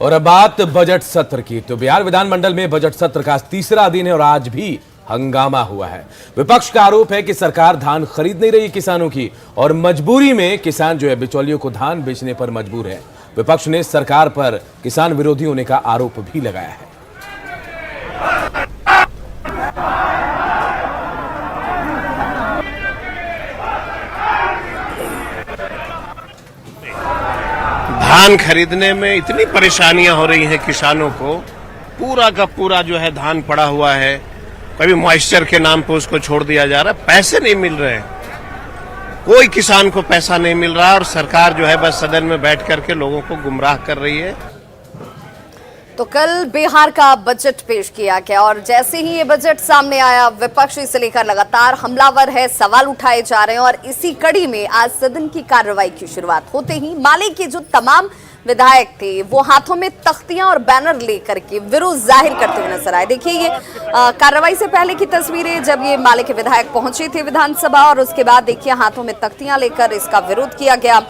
और अब बात बजट सत्र की। तो बिहार विधानमंडल में बजट सत्र का तीसरा दिन है और आज भी हंगामा हुआ है। विपक्ष का आरोप है कि सरकार धान खरीद नहीं रही किसानों की और मजबूरी में किसान जो है बिचौलियों को धान बेचने पर मजबूर है। विपक्ष ने सरकार पर किसान विरोधी होने का आरोप भी लगाया है। धान खरीदने में इतनी परेशानियां हो रही हैं किसानों को, पूरा का पूरा जो है धान पड़ा हुआ है, कभी मॉइस्चर के नाम पे उसको छोड़ दिया जा रहा है, पैसे नहीं मिल रहे, कोई किसान को पैसा नहीं मिल रहा और सरकार जो है बस सदन में बैठ करके लोगों को गुमराह कर रही है। तो कल बिहार का बजट पेश किया गया और जैसे ही ये बजट सामने आया विपक्ष इसे लेकर लगातार हमलावर है, सवाल उठाए जा रहे हैं और इसी कड़ी में आज सदन की कार्रवाई की शुरुआत होते ही माले के जो तमाम विधायक थे वो हाथों में तख्तियां और बैनर लेकर के विरोध जाहिर करते हुए नजर आए। देखिए ये कार्रवाई से पहले की तस्वीरें जब ये माले के विधायक पहुंचे थे विधानसभा और उसके बाद देखिए हाथों में तख्तियां लेकर इसका विरोध किया गया।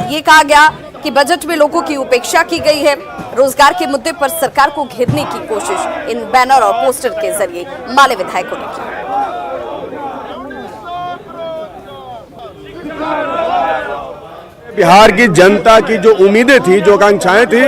ये कहा गया कि बजट में लोगों की उपेक्षा की गई है, रोजगार के मुद्दे पर सरकार को घेरने की कोशिश इन बैनर और पोस्टर के जरिए माले विधायकों ने की। बिहार की जनता की जो उम्मीदें थी, जो आकांक्षाएं थी,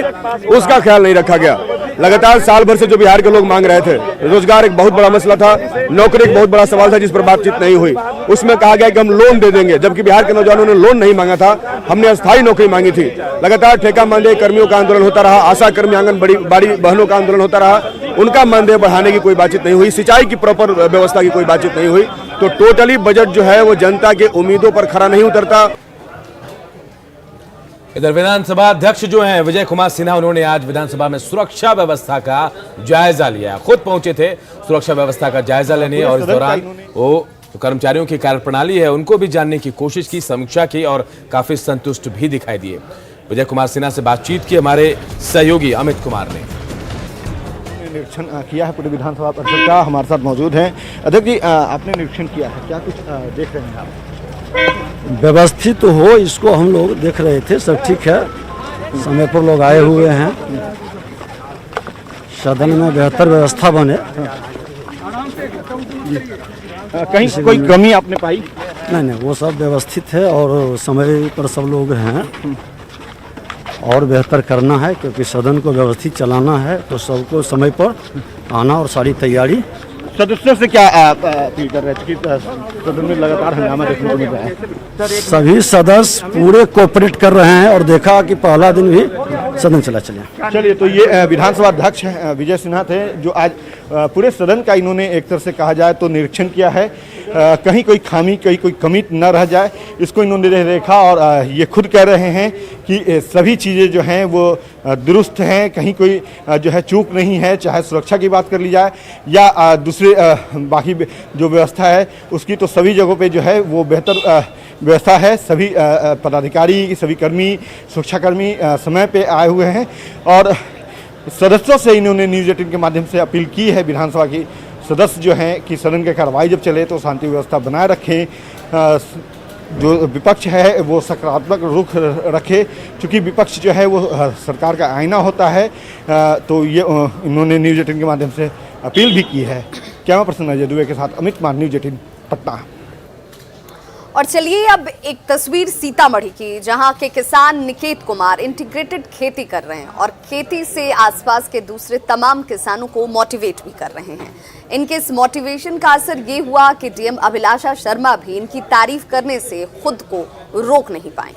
उसका ख्याल नहीं रखा गया। लगातार साल भर से जो बिहार के लोग मांग रहे थे, रोजगार एक बहुत बड़ा मसला था, नौकरी एक बहुत बड़ा सवाल था जिस पर बातचीत नहीं हुई। उसमें कहा गया कि हम लोन दे देंगे, जबकि बिहार के नौजवानों ने लोन नहीं मांगा था, हमने अस्थायी नौकरी मांगी थी। लगातार ठेका मानदेय कर्मियों का आंदोलन होता रहा, आशा कर्मी आंगनबाड़ी बहनों का आंदोलन होता रहा, उनका मानदेय बढ़ाने की कोई बातचीत नहीं हुई, सिंचाई की प्रॉपर व्यवस्था की कोई बातचीत नहीं हुई। तो टोटली बजट जो है वो जनता के उम्मीदों पर खरा नहीं उतरता। इधर विधानसभा अध्यक्ष जो हैं विजय कुमार सिन्हा, उन्होंने आज विधानसभा में सुरक्षा व्यवस्था का जायजा लिया। खुद पहुंचे थे सुरक्षा व्यवस्था का जायजा लेने और इस दौरान वो जो कर्मचारियों की कार्यप्रणाली है उनको भी जानने की कोशिश की, समीक्षा की और काफी संतुष्ट भी दिखाई दिए। विजय कुमार सिन्हा से बातचीत की हमारे सहयोगी अमित कुमार ने। निरीक्षण किया है पूरे विधानसभा परिसर का, हमारे साथ मौजूद हैं। अध्यक्ष जी, आपने निरीक्षण किया है, क्या कुछ देख रहे हैं आप? व्यवस्थित हो, इसको हम लोग देख रहे थे, सब ठीक है, समय पर लोग आए हुए हैं, सदन में बेहतर व्यवस्था बने। कहीं कोई कमी आपने पाई? नहीं, वो सब व्यवस्थित है और समय पर सब लोग हैं और बेहतर करना है क्योंकि सदन को व्यवस्थित चलाना है, तो सबको समय पर आना और सारी तैयारी। सदस्यों से क्या अपील कर रहे थे कि सदन में लगातार हंगामा देखने को मिल रहा है? सभी सदस्य पूरे कोऑपरेट कर रहे हैं और देखा कि पहला दिन भी सदन चला। चलिए, तो ये विधानसभा अध्यक्ष विजय सिन्हा थे जो आज पूरे सदन का इन्होंने एक तरह से कहा जाए तो निरीक्षण किया है। कहीं कोई खामी, कहीं कोई कमी न रह जाए, इसको इन्होंने देखा और ये खुद कह रहे हैं कि सभी चीज़ें जो हैं वो दुरुस्त हैं, कहीं कोई जो है चूक नहीं है, चाहे सुरक्षा की बात कर ली जाए या दूसरे बाकी जो व्यवस्था है उसकी, तो सभी जगहों पे जो है वो बेहतर व्यवस्था है। सभी पदाधिकारी, सभी कर्मी, सुरक्षाकर्मी समय पे आए हुए हैं और सदस्यों से इन्होंने न्यूज़ 18 के माध्यम से अपील की है विधानसभा की सदस्य जो हैं कि सदन की कार्रवाई जब चले तो शांति व्यवस्था बनाए रखें, जो विपक्ष है वो सकारात्मक रुख रखे, क्योंकि विपक्ष जो है वो सरकार का आईना होता है। तो ये इन्होंने न्यूज़ 18 के माध्यम से अपील भी की है। कैमरा पर्सन अजय दुबे के साथ अमित कुमार, न्यूज़ 18 पटना। और चलिए अब एक तस्वीर सीतामढ़ी की, जहां के किसान निकेत कुमार इंटीग्रेटेड खेती कर रहे हैं और खेती से आसपास के दूसरे तमाम किसानों को मोटिवेट भी कर रहे हैं। इनके इस मोटिवेशन का असर ये हुआ कि डीएम अभिलाषा शर्मा भी इनकी तारीफ करने से खुद को रोक नहीं पाए।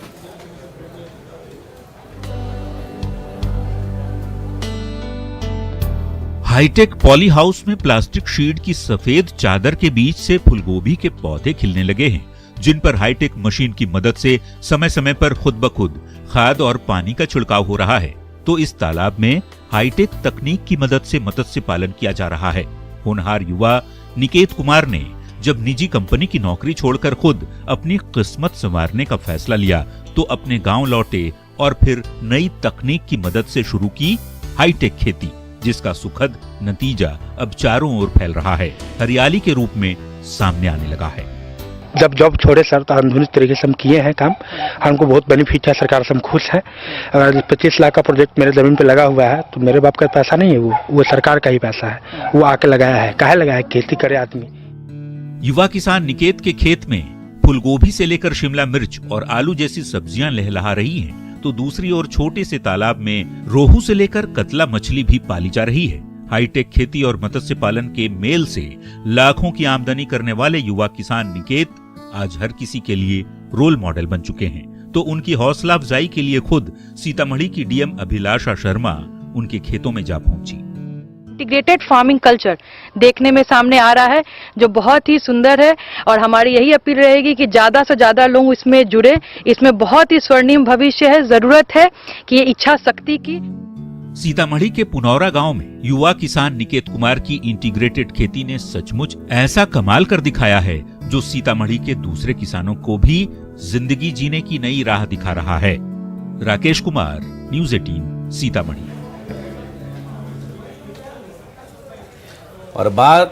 हाईटेक पॉली हाउस में प्लास्टिक शीट की सफेद चादर के बीच से फूलगोभी के पौधे खिलने लगे हैं, जिन पर हाईटेक मशीन की मदद से समय समय पर खुद ब खुद खाद और पानी का छिड़काव हो रहा है। तो इस तालाब में हाईटेक तकनीक की मदद से मत्स्य पालन किया जा रहा है। होनहार युवा निकेत कुमार ने जब निजी कंपनी की नौकरी छोड़कर खुद अपनी किस्मत संवारने का फैसला लिया तो अपने गांव लौटे और फिर नई तकनीक की मदद से शुरू की हाईटेक खेती, जिसका सुखद नतीजा अब चारों ओर फैल रहा है, हरियाली के रूप में सामने आने लगा है। जब जॉब छोड़े सर तो आधुनिक तरीके से हम किए हैं काम, हमको बहुत बेनिफिट है, सरकार से हम खुश हैं। अगर 25 लाख का प्रोजेक्ट मेरे ज़मीन पे लगा हुआ है तो मेरे बाप का पैसा नहीं है, वो सरकार का ही पैसा है, वो आके लगाया है। काहे लगाया है? खेती करे आदमी। युवा किसान निकेत के खेत में फूलगोभी से लेकर शिमला मिर्च और आलू जैसी सब्जियां लहलहा रही हैं, तो दूसरी ओर छोटे से तालाब में रोहू से लेकर कतला मछली भी पाली जा रही है। हाईटेक खेती और मत्स्य पालन के मेल से लाखों की आमदनी करने वाले युवा किसान निकेत आज हर किसी के लिए रोल मॉडल बन चुके हैं। तो उनकी हौसला अफजाई के लिए खुद सीतामढ़ी की डीएम अभिलाषा शर्मा उनके खेतों में जा पहुंची। इंटीग्रेटेड फार्मिंग कल्चर देखने में सामने आ रहा है जो बहुत ही सुंदर है, और हमारी यही अपील रहेगी कि ज्यादा से ज्यादा लोग इसमें जुड़े। इसमें बहुत ही स्वर्णिम भविष्य है, जरूरत है कि ये इच्छा शक्ति की। सीतामढ़ी के पुनौरा गांव में युवा किसान निकेत कुमार की इंटीग्रेटेड खेती ने सचमुच ऐसा कमाल कर दिखाया है जो सीतामढ़ी के दूसरे किसानों को भी जिंदगी जीने की नई राह दिखा रहा है। राकेश कुमार, न्यूज़ 18, सीतामढ़ी। और बात